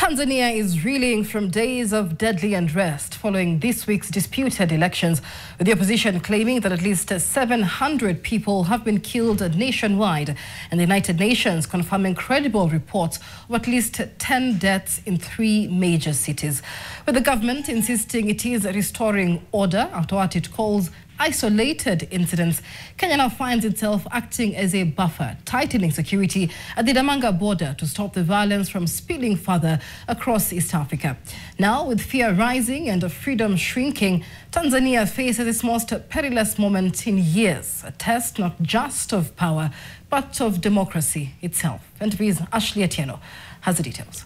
Tanzania is reeling from days of deadly unrest following this week's disputed elections, with the opposition claiming that at least 700 people have been killed nationwide, and the United Nations confirming credible reports of at least 10 deaths in 3 major cities. With the government insisting it is restoring order after what it calls isolated incidents, Kenya now finds itself acting as a buffer, tightening security at the Namanga border to stop the violence from spilling further across East Africa. Now, with fear rising and freedom shrinking, Tanzania faces its most perilous moment in years, a test not just of power, but of democracy itself. NTV's Ashley Atieno has the details.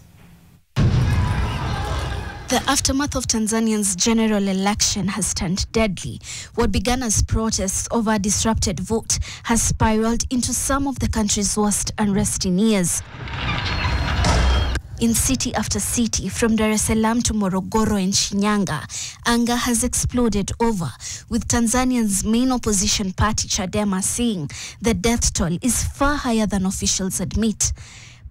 The aftermath of Tanzania's general election has turned deadly. What began as protests over a disrupted vote has spiraled into some of the country's worst unrest in years. In city after city, from Dar es Salaam to Morogoro and Shinyanga, anger has exploded over, with Tanzania's main opposition party, Chadema, saying the death toll is far higher than officials admit.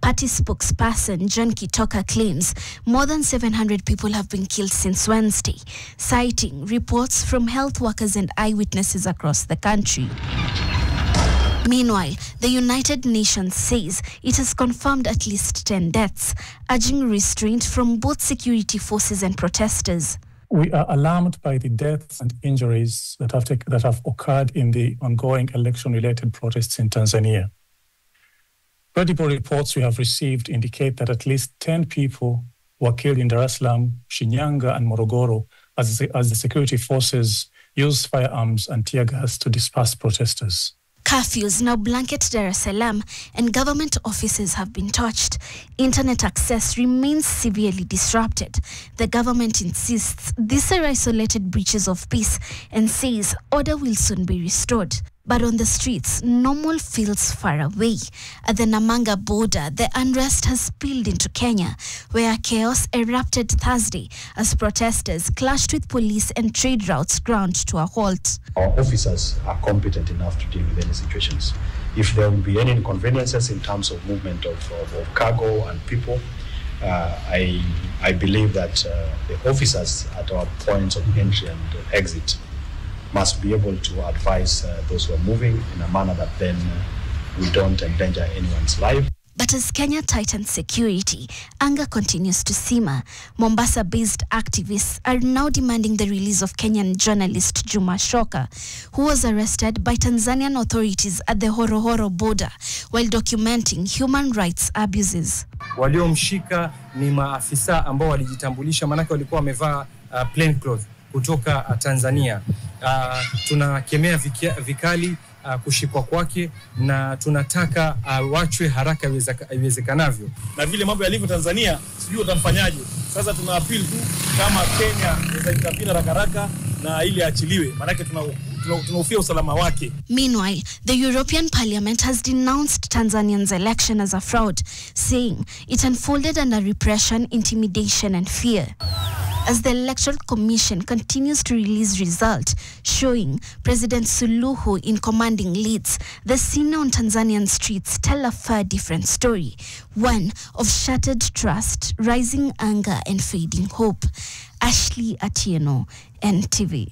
Party spokesperson John Kitoka claims more than 700 people have been killed since Wednesday, citing reports from health workers and eyewitnesses across the country. Meanwhile, the United Nations says it has confirmed at least 10 deaths, urging restraint from both security forces and protesters. We are alarmed by the deaths and injuries that have occurred in the ongoing election-related protests in Tanzania. Credible reports we have received indicate that at least 10 people were killed in Dar es Salaam, Shinyanga, and Morogoro as the security forces used firearms and tear gas to disperse protesters. Curfews now blanket Dar es Salaam, and government offices have been touched. Internet access remains severely disrupted. The government insists these are isolated breaches of peace and says order will soon be restored. But on the streets, normal feels far away. At the Namanga border, the unrest has spilled into Kenya, where chaos erupted Thursday as protesters clashed with police and trade routes ground to a halt. Our officers are competent enough to deal with any situations. If there will be any inconveniences in terms of movement of cargo and people, I believe that the officers at our points of entry and exit must be able to advise those who are moving in a manner that then we don't endanger anyone's life. But as Kenya tightens security, anger continues to simmer. Mombasa-based activists are now demanding the release of Kenyan journalist Juma Shoka, who was arrested by Tanzanian authorities at the Horohoro border while documenting human rights abuses. Waliomshika ni maafisa ambao walijitambulisha, manake walikuwa wamevaa plain clothes kutoka Tanzania. Tunakemea vikali kushikwa kwake na tunataka wachwe haraka iwezekanavyo. Na vile mambo yalivyo Tanzania, sijui utamfanyaje. Sasa tuna appeal tu kama Kenya itapita haraka na ili aachiliwe. Maana tunahofia usalama wake. Meanwhile, the European Parliament has denounced Tanzania's election as a fraud, saying it unfolded under repression, intimidation and fear. As the Electoral Commission continues to release results showing President Suluhu in commanding leads, the scene on Tanzanian streets tell a far different story, one of shattered trust, rising anger and fading hope. Ashley Atieno, NTV.